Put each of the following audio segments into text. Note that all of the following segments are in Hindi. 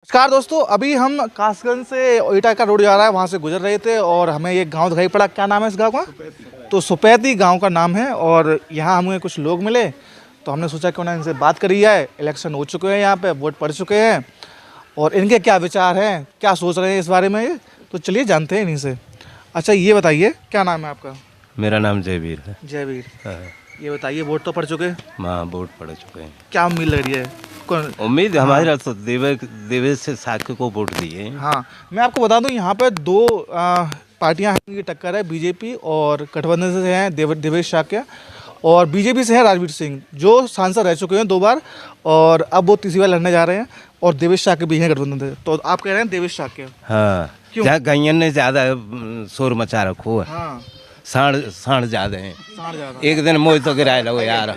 नमस्कार दोस्तों, अभी हम कासगंज से ईटा का रोड जा रहा है, वहाँ से गुजर रहे थे और हमें एक गांव दिखाई पड़ा। क्या नाम है इस गांव का? तो सुपैती गांव का नाम है। और यहाँ हमें कुछ लोग मिले तो हमने सोचा क्यों ना इनसे बात करी जाए। इलेक्शन हो चुके हैं, यहाँ पे वोट पड़ चुके हैं और इनके क्या विचार हैं, क्या सोच रहे हैं इस बारे में, तो चलिए जानते हैं इन्हीं से। अच्छा ये बताइए, क्या नाम है आपका? मेरा नाम जयवीर है। जयवीर, हाँ, ये बताइए वोट तो पड़ चुके हैं, वहाँ वोट पड़ चुके हैं। क्या उम्मीद लग रही है? कौन? उम्मीद हमारी तो देवेश से साक्य को वोट दिए। हाँ, मैं आपको बता दूं यहाँ पे दो पार्टियां हैं, इनकी टक्कर है। बीजेपी और गठबंधन से हैं देवेश शाक्य, और बीजेपी से हैं राजवीर सिंह, जो सांसद रह चुके हैं 2 बार और अब वो तीसरी बार लड़ने जा रहे हैं। और देवेश शाक्य भी हैं गठबंधन से। तो आप कह रहे हैं देवेश शाक्य? हाँ, क्यों? जहाँ गैयन ने ज़्यादा शोर मचा रखो है। हाँ, साढ़ ज़्यादा हैं। साढ़ ज़्यादा। एक दिन मोह तो गिराए लो यार,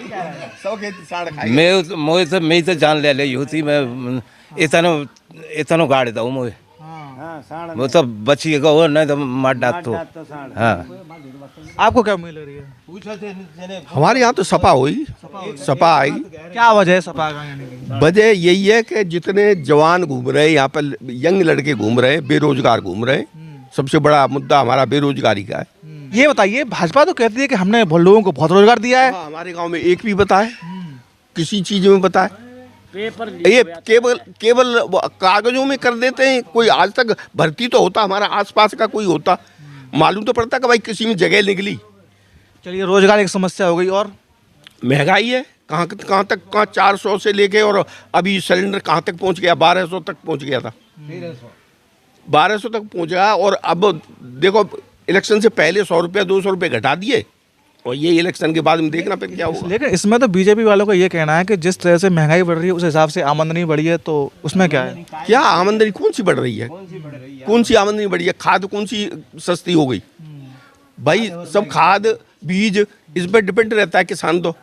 मैं तो जान ले ली होती, मैं इतनो गाड़ दो मोह, हाँ, वो तो बची गो नहीं तो मार डाल तो। हाँ, आपको क्या उम्मीद लग रही है? हमारे यहाँ तो सपा हुई, सपा आई। क्या वजह है सपा का आने की? वजह यही है कि जितने जवान घूम रहे हैं यहाँ पर, यंग लड़के घूम रहे हैं, बेरोजगार घूम रहे हैं। सबसे बड़ा मुद्दा हमारा बेरोजगारी का है। ये बताइए, भाजपा तो कहती है कि हमने लोगों को बहुत रोजगार दिया है। हाँ, हमारे गांव में एक भी बताए, किसी चीज में बताए? ये केवल वो कागजों में कर देते हैं। कोई आज तक भर्ती तो होता, हमारा आसपास का कोई होता, मालूम तो पड़ता कि भाई किसी में जगह निकली। चलिए, रोजगार एक समस्या हो गई, और महंगाई है, कहाँ तक, 400 से लेके और अभी सिलेंडर कहाँ तक पहुँच गया, 1200 तक पहुँच गया था, 1200 तक पहुँच गया। और अब देखो, इलेक्शन से पहले 100 रुपया 200 रुपये घटा दिए, और ये इलेक्शन के बाद में देखना फिर क्या होगा। लेकिन इसमें तो बीजेपी वालों का ये कहना है कि जिस तरह से महंगाई बढ़ रही है उस हिसाब से आमदनी बढ़ी है, तो उसमें क्या है? क्या आमदनी कौन सी बढ़ रही है? कौन सी आमदनी बढ़ी है? खाद कौन सी सस्ती हो गई भाई? सब खाद बीज इस पर डिपेंड रहता है किसान। तो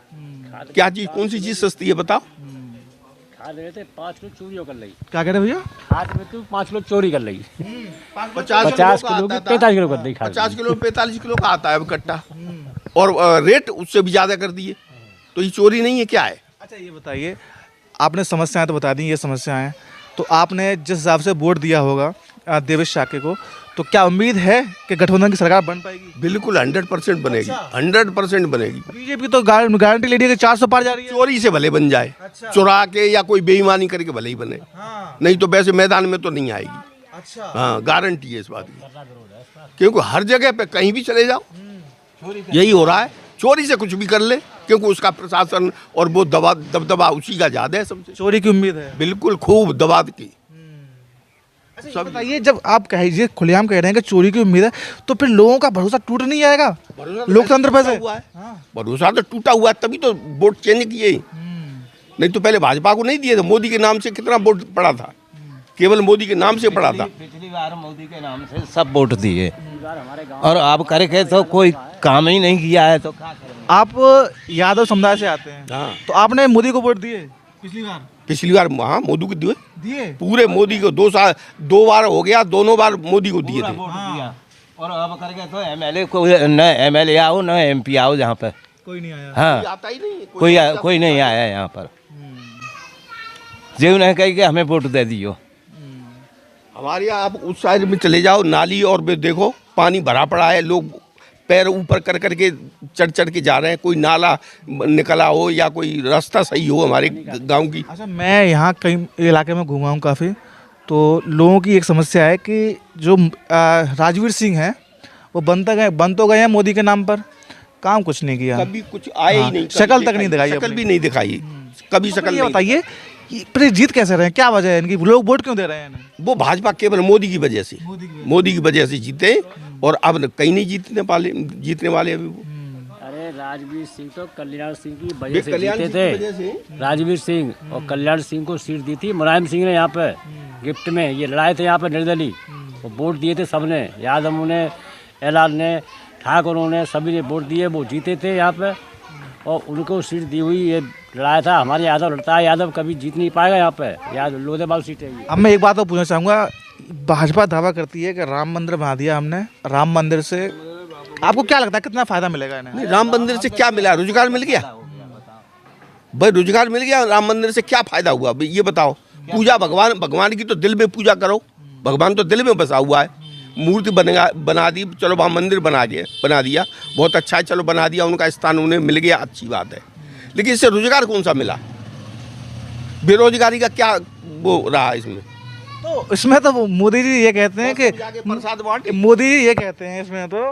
क्या चीज, कौन सी चीज सस्ती है बताओ? खाद में 5 लोग चोरी कर ली। क्या कह रहे हैं भैया? खाद में तो 5 लोग चोरी कर ली। 50 किलो की 45 किलो कर दी खाद। 50 किलो 45 किलो का आता है अब कट्टा, और रेट उससे भी ज्यादा कर दिए। तो ये चोरी नहीं है, क्या है? अच्छा ये बताइए, आपने समस्याएं तो बता दी, ये समस्याएं, तो आपने जिस हिसाब से वोट दिया होगा देवेश शाक्य को, तो क्या उम्मीद है कि गठबंधन की सरकार बन पाएगी? बिल्कुल 100% बनेगी, 100% बनेगी। बीजेपी तो गारंटी ले रही है कि 400 पार जा रही है। चोरी से भले बन जाए, चुरा के या कोई बेईमानी करके भले ही बने, नहीं तो वैसे मैदान में तो नहीं आएगी। अच्छा, हाँ, गारंटी है इस बात की, क्योंकि हर जगह पे कहीं भी चले जाओ यही हो रहा है। चोरी से कुछ भी कर ले, क्योंकि उसका प्रशासन और वो दबदबा उसी का ज्यादा है सबसे। चोरी की उम्मीद है बिल्कुल, खूब दबा की। सब बताइए, जब आप कहिए खुलेआम कह रहे हैं कि चोरी की उम्मीद है, तो फिर लोगों का भरोसा टूट नहीं जाएगा लोकतंत्र पे से? भरोसा तो टूटा हुआ है, तभी तो वोट चेंज किए। नहीं तो पहले भाजपा को नहीं दिए थे। मोदी के नाम से कितना वोट पड़ा था, केवल मोदी के नाम से पड़ा था। पिछली बार मोदी के नाम से सब वोट दिए, और अब करके तो कोई काम ही नहीं किया है। तो क्या करें? आप यादव समुदाय से आते हैं, हाँ, तो आपने मोदी को वोट दिए पिछली बार? पिछली बार हाँ मोदी को दिए पूरे मोदी को 2 बार हो गया, दोनों बार मोदी को दिए थे। दिया। और अब करके तो एमएलए को न एमएलए आओ न एमपी आओ, जहाँ पर कोई नहीं आया। हाँ, आता ही नहीं, कोई नहीं आया यहाँ पर। जो नहीं कही कि हमें वोट दे दियो। हमारे यहाँ आप उस साइड में चले जाओ, नाली और भी देखो, पानी भरा पड़ा है, लोग पैर ऊपर कर करके चढ़ के जा रहे हैं। कोई नाला निकला हो या कोई रास्ता सही हो हमारे गांव की। अच्छा, मैं यहाँ कई इलाके में घूमा हूँ काफ़ी, तो लोगों की एक समस्या है कि जो राजवीर सिंह हैं वो बन तो गए हैं मोदी के नाम पर, काम कुछ नहीं किया, कभी कुछ आए ही नहीं, शक्ल तक नहीं दिखाई, शक्ल भी नहीं दिखाई, कभी शक्ल नहीं। बताइए, फिर जीत कैसे रहे हैं, क्या वजह है इनकी, लोग वोट क्यों दे रहे हैं? वो भाजपा केवल मोदी की वजह से, मोदी की वजह से जीते, और अब कहीं नहीं जीतने वाले अभी वो। अरे राजवीर सिंह तो कल्याण सिंह की वजह से जीते थे। राजवीर सिंह और कल्याण सिंह को सीट दी थी मुलायम सिंह ने, यहाँ पे गिफ्ट में ये लड़ाए थे यहाँ पे निर्दलीय, वो वोट दिए थे सबने, यादव ने, एलान ने, ठाकुरों ने, सभी ने वोट दिए, वो जीते थे यहाँ पे, और उनको सीट दी हुई। ये लड़ाया था, हमारे यादव लड़ता है, यादव कभी जीत नहीं पाएगा यहाँ पे, लोधेवाल सीट है। अब मैं एक बात और पूछना चाहूँगा, भाजपा दावा करती है कि राम मंदिर बना दिया हमने, राम मंदिर से आपको क्या लगता है कितना फायदा मिलेगा इन्हें? नहीं, राम मंदिर से क्या मिला? रोजगार मिल गया भाई, रोजगार मिल गया। राम मंदिर से क्या फायदा हुआ ये बताओ? पूजा भगवान की तो दिल में पूजा करो, भगवान तो दिल में बसा हुआ है। मूर्ति बना दी, चलो वहाँ मंदिर बना दिया, बहुत अच्छा है, चलो बना दिया, उनका स्थान उन्हें मिल गया, अच्छी बात है। लेकिन इससे रोजगार कौन सा मिला? बेरोजगारी का क्या वो रहा इसमें? तो इसमें तो मोदी जी ये कहते हैं कि प्रसाद बांटे। मोदी जी ये कहते हैं इसमें तो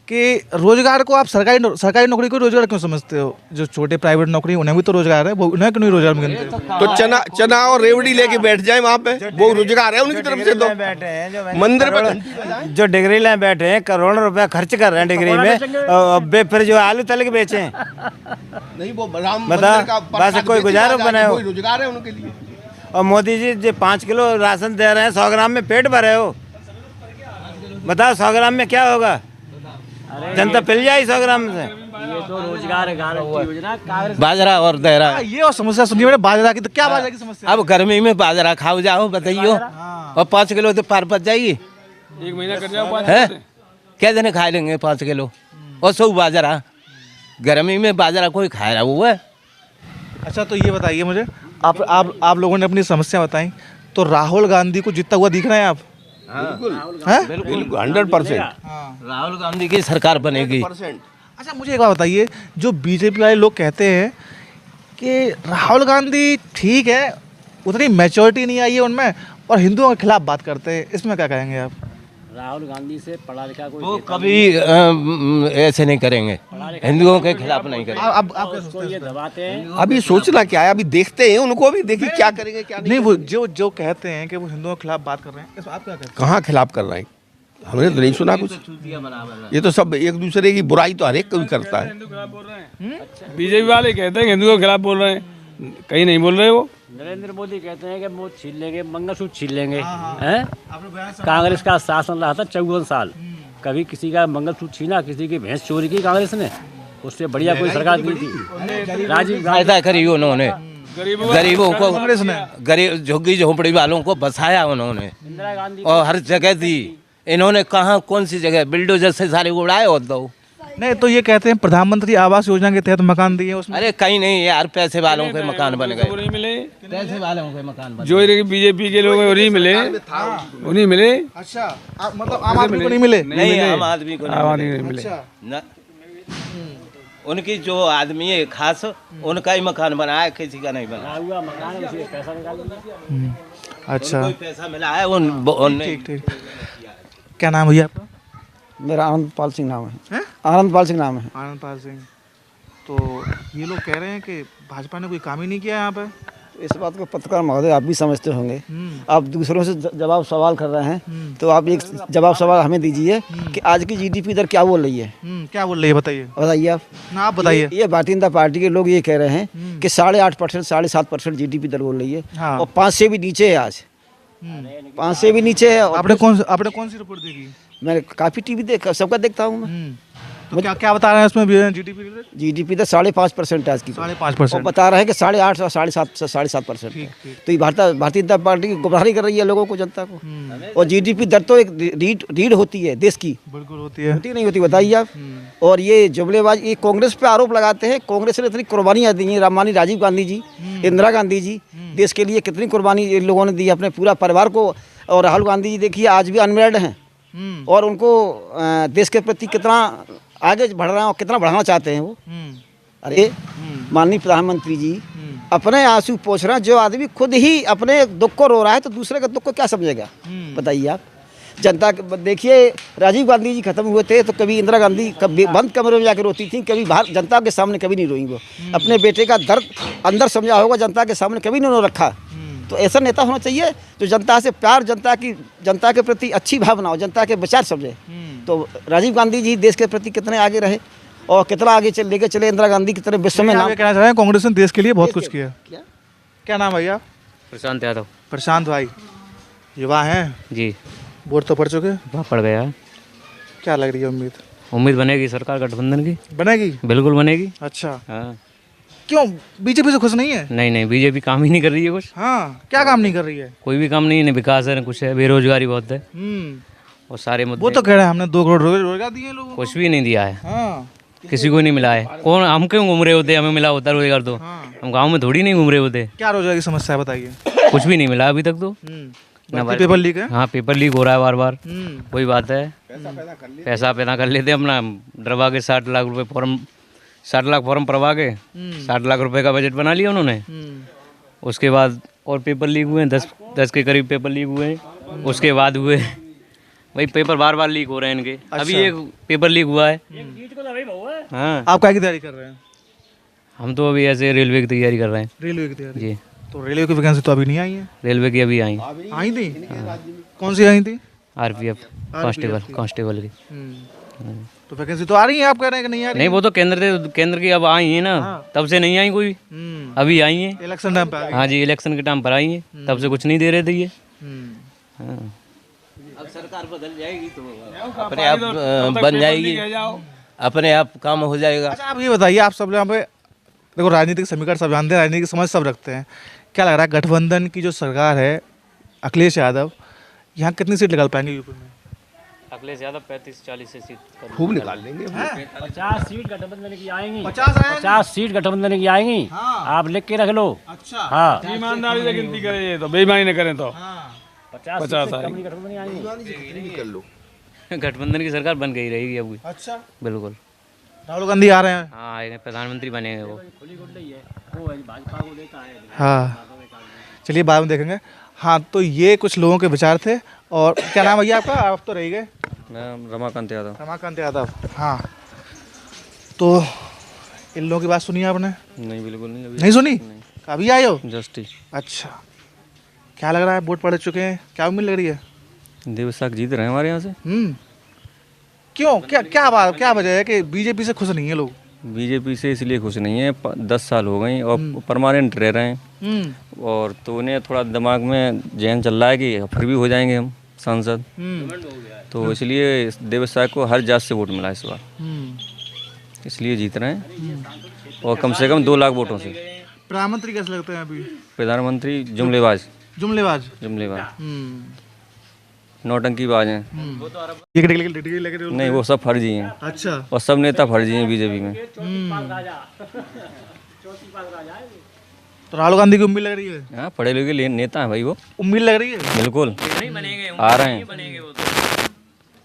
कि रोजगार को आप सरकारी नौकरी को रोजगार क्यों समझते हो? जो छोटे प्राइवेट नौकरी उन्हें भी तो रोजगार है, वो उन्हें क्यों नहीं रोजगार मिलते? तो चना और रेवड़ी लेके बैठ जाए वहाँ पे, वो रोजगार है उनकी तरफ से। तो बैठे हैं जो मंदिर पे जो डिग्री ले बैठे हैं, करोड़ों रुपया खर्च कर रहे हैं डिग्री में, और फिर जो आलू तल के बेचे हैं। नहीं, वो राम बता, मंदिर का बस प्रसाद कोई बेचे गुजारो जाके, बनाए हो। कोई रोजगार है उनके लिए। और मोदी जी जो 5 किलो राशन दे रहे हैं, 100 ग्राम में पेट भरे हो। बताओ 100 ग्राम में क्या होगा? जनता पिल जाए 100 ग्राम से। ये तो रोजगार गारंटी योजना कांग्रेस बाजरा और दहरा। ये और समस्या सुनिए मैंने बाजरा की, तो क्या बाजरा की समस्या? अब गर्मी में बाजरा खाओ जाओ बताइयो, और 5 किलो तो पार पच जाइए। 1 महीना कर जाओ है क्या दिन खा लेंगे 5 किलो और 100 बाजरा? गर्मी में बाजरा कोई खा रहा हुआ है? अच्छा तो ये बताइए मुझे, आप लोगों ने अपनी समस्या बताई, तो राहुल गांधी को जीतता हुआ दिख रहे हैं आप? हैं? बिल्कुल 100%। राहुल गांधी की सरकार बनेगी। अच्छा मुझे एक बात बताइए, जो बीजेपी वाले लोग कहते हैं कि राहुल गांधी ठीक है, उतनी मैच्योरिटी नहीं आई है उनमें, और हिंदुओं के खिलाफ बात करते हैं, इसमें क्या कहेंगे आप? राहुल गांधी से पढ़ा लिखा कोई वो नेता कभी ऐसे नहीं करेंगे, हिंदुओं के खिलाफ नहीं करेंगे। आप क्या उसको सोचते हैं? ये दबाते हैं। अभी सोचना क्या है, अभी देखते हैं उनको, भी देखिए क्या करेंगे क्या नहीं, वो जो कहते हैं कि वो हिंदुओं के खिलाफ बात कर रहे हैं, इसमें आप क्या कहते हैं? कहाँ खिलाफ कर रहे हैं? हमने तो नहीं सुना कुछ। ये तो सब एक दूसरे की बुराई तो हर एक कोई करता है। बीजेपी वाले कहते हैं हिंदुओं के खिलाफ बोल रहे हैं, कहीं नहीं बोल रहे वो। नरेंद्र मोदी कहते हैं कि वो छीन लेंगे, मंगलसूत्र छीन लेंगे। हैं? कांग्रेस का शासन रहा था 54 साल, कभी किसी का मंगलसूत्र छीना, किसी की भैंस चोरी की कांग्रेस ने? उससे बढ़िया कोई सरकार नहीं थी। राजीव गांधी फायदा करी उन्होंने, गरीबों को, कांग्रेस ने गरीब झुग्गी झोंपड़ी वालों को बसाया उन्होंने, इंदिरा गांधी और हर जगह दी। इन्होंने कहाँ कौन सी जगह बिल्डोजर से सारे उड़ाए हो दो? नहीं, तो ये कहते हैं प्रधानमंत्री आवास योजना के तहत मकान दिए उसमें। अरे कहीं नहीं यार, पैसे वालों के मकान बन वो गए, नहीं मिले, पैसे वालों के मकान बन जो बीजेपी के लोग हैं वो नहीं मिले, वो नहीं मिले। अच्छा, मतलब आम आदमी को नहीं मिले? नहीं, आम आदमी को आवाज नहीं नहीं मिले। अच्छा, न, उनकी जो आदमी है खास, उनका ही मकान बना है, किसी का नहीं बना। हुआ मकान है, उसी में पैसा निकाल लिया। अच्छा, कोई पैसा मिला है उन ठीक ठीक। क्या नाम भैया आपका? मेरा आनंदपाल सिंह नाम है। हैं? आनंदपाल सिंह नाम है। आनंदपाल सिंह। तो ये लोग कह रहे हैं कि भाजपा ने कोई काम ही नहीं किया यहाँ पे। इस बात को पत्रकार महोदय आप भी समझते होंगे। आप दूसरों से जवाब सवाल कर रहे हैं, तो आप एक जवाब सवाल हमें दीजिए कि आज की जीडीपी दर क्या बोल रही है? क्या बोल रही है बताइए? बताइए आप। ना आप बताइए। ये भारतीय जनता पार्टी के लोग ये कह रहे हैं कि 8.5%, 7.5% जीडीपी दर बोल रही है, हाँ। और 5 से भी नीचे है आज। 5 से भी नीचे है। और आपने कौन सी रिपोर्ट देखी? मैं काफ़ी टीवी सबका देखता हूँ मैं। तो क्या बता रहे हैं उसमें जीडीपी? जीडीपी तो 5.5% है आज की। 5.5%। और बता रहे हैं कि 8.5 और 7.5% है। तो ये भारतीय जनता पार्टी की गुमराही कर रही है लोगों को, जनता को। और जीडीपी दर तो एक रीढ़ होती है देश की, बिल्कुल होती है। होती नहीं होती बताइए आप। और ये जुमलेबाज, ये कांग्रेस पे आरोप लगाते हैं। कांग्रेस ने इतनी कुर्बानियाँ दी हैं, माननीय राजीव गांधी जी, इंदिरा गांधी जी, देश के लिए कितनी कुर्बानी इन लोगों ने दी अपने पूरा परिवार को। और राहुल गांधी जी देखिए आज भी अनमेरिड हैं, और उनको देश के प्रति कितना आगे बढ़ रहे हैं और कितना बढ़ाना चाहते हैं वो। अरे माननीय प्रधानमंत्री जी अपने आंसू पोंछ रहे हैं। जो आदमी खुद ही अपने दुख को रो रहा है, तो दूसरे के दुख को क्या समझेगा? बताइए आप। जनता देखिए, राजीव गांधी जी खत्म हुए थे तो कभी इंदिरा गांधी कभी बंद कमरे में जाकर रोती थी, कभी बाहर जनता के सामने कभी नहीं रोई। वो अपने बेटे का दर्द अंदर समझा होगा, जनता के सामने कभी नहीं रखा। तो ऐसा नेता होना चाहिए जो जनता से प्यार, जनता के प्रति अच्छी भावना हो, जनता के विचार समझे। तो राजीव गांधी जी देश के प्रति कितने आगे रहे और कितना आगे लेके चले। इंदिरा गांधी की तरह विश्व में नाम। कहना चाह रहे हैं कांग्रेस ने देश के लिए बहुत कुछ किया। क्या नाम भैया? प्रशांत यादव। प्रशांत भाई, युवा हैं जी। वोट तो पड़ चुके, वहाँ पड़ गया। क्या लग रही है उम्मीद? उम्मीद बनेगी सरकार गठबंधन की, बनेगी? बिल्कुल बनेगी। अच्छा, हाँ। क्यों बीजेपी से खुश नहीं है? नहीं, बीजेपी काम ही नहीं कर रही है कुछ। हाँ, क्या काम नहीं कर रही है? कोई भी काम नहीं है, न विकास है न कुछ है, बेरोजगारी बहुत है। और सारे मुद्दे, वो तो कह रहे हैं हमने 2 करोड़ रोजगार दिए लोगों को। कुछ भी नहीं दिया है, हाँ, किसी को नहीं मिला है। कौन, हम क्यों घूम रहे होते? हमें मिला होता रोजगार तो हम गाँव में थोड़ी नहीं घूम रहे होते। क्या रोजगार की समस्या है बताइए? कुछ भी नहीं मिला अभी तक तो। ना भर्ती पेपर लीक है। हाँ, पेपर लीक हो रहा है बार बार, हम्म, वही बात है। पैसा पैदा कर लेते अपना, डरवा के 60 लाख रुपए फॉर्म, 60 लाख फॉर्म भरवा के 60 लाख रुपए का बजट बना लिया उन्होंने। उसके बाद और पेपर लीक हुए हैं, 10 के करीब पेपर लीक हुए हैं। उसके बाद हुए वही पेपर बार बार लीक हो रहे हैं इनके। अभी एक पेपर लीक हुआ है। हाँ, आप क्या की तैयारी कर रहे हैं? हम तो अभी ऐसे रेलवे की तैयारी कर रहे हैं रेलवे की तैयारी। जी। तो रेलवे की वैकेंसी तो अभी नहीं आई है। रेलवे की अभी आई, आई थी? कौन सी आई थी? RPF कांस्टेबल की। तो वैकेंसी तो आ रही है, आप कह रहे हैं कि नहीं आ रही? नहीं, वो तो केंद्र की अब आई है ना, तब से नहीं आई कोई, अभी आई है। इलेक्शन टाइम पे आ गई। हाँ जी, इलेक्शन के टाइम पर आई है, तब से कुछ नहीं दे रहे थे ये। हाँ। अब सरकार बदल जाएगी तो अपने आप बन जाएगी, अपने आप काम हो जाएगा। अच्छा, आप ये बताइए, आप सब यहाँ पे देखो राजनीतिक समीकरण सब जानते हैं, राजनीतिक समझ सब रखते हैं, क्या लग रहा है गठबंधन की जो सरकार है, अखिलेश यादव यहाँ कितनी सीट निकाल पाएंगे यूपी में? अखिलेश यादव 35-40 से सीट खूब निकाल लेंगे। 50 सीट गठबंधन की आएंगी। 50 सीट गठबंधन की आएंगी। आप लिख के रख लो। अच्छा। हाँ, ईमानदारी से गिनती करें, ये तो बेईमानी न करें तो 50 सीट से कम नहीं गठबंधन की आएंगी। कर लो। गठबंधन की सरकार बन गई रहेगी अब। अच्छा, बिल्कुल। राहुल गांधी आ रहे हैं। हाँ, आएंगे, प्रधानमंत्री बनेंगे वो। भाजपा को देता है। हाँ, चलिए बाद में देखेंगे। हाँ, तो ये कुछ लोगों के विचार थे। और क्या नाम है भैया आपका? आप तो रह गए। मैं रमाकांत यादव। रमाकांत यादव। हाँ, तो इन लोगों की बात सुनी आपने? नहीं, बिल्कुल नहीं। अभी नहीं सुनी? कभी आए हो? जस्ट ही। अच्छा, क्या लग रहा है, वोट पड़ चुके हैं, क्या उम्मीद लग रही है? देवसाक जीत रहे हैं हमारे यहाँ से। क्यों, क्या वजह है कि बीजेपी से खुश नहीं है लोग? बीजेपी से इसलिए खुश नहीं है, 10 साल हो गए और परमानेंट रह रहे हैं, और तो उन्हें थोड़ा दिमाग में जहन चल रहा है कि फिर भी हो जाएंगे हम सांसद, तो इसलिए देवसाक को हर जात से वोट मिला इस बार, इसलिए जीत रहे हैं, और कम से कम 2 लाख वोटों से। प्रधानमंत्री कैसे लगते हैं अभी? प्रधानमंत्री जुमलेबाज, नौटंकीबाज हैं। नहीं, वो सब फर्जी हैं। अच्छा, और सब नेता फर्जी हैं बीजेपी में। तो राहुल गांधी की उम्मीद लग रही है? हाँ, पढ़े लिखे नेता हैं भाई, वो उम्मीद लग रही है? बिल्कुल आ रहे हैं,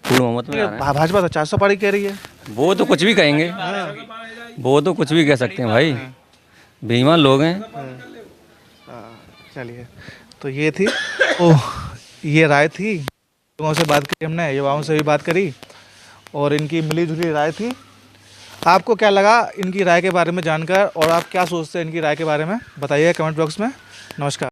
फूल मोहम्मद में आ रहे हैं। भाजपा तो 400 पारी कह रही है। वो तो कुछ भी कहेंगे, वो तो कुछ भी कह सकते हैं भाई, बेईमान लोग हैं। चलिए, तो ये थी ये राय थी, लोगों से बात करी हमने, युवाओं से भी बात करी, और इनकी मिली जुली राय थी। आपको क्या लगा इनकी राय के बारे में जानकर, और आप क्या सोचते हैं इनकी राय के बारे में, बताइए कमेंट बॉक्स में। नमस्कार।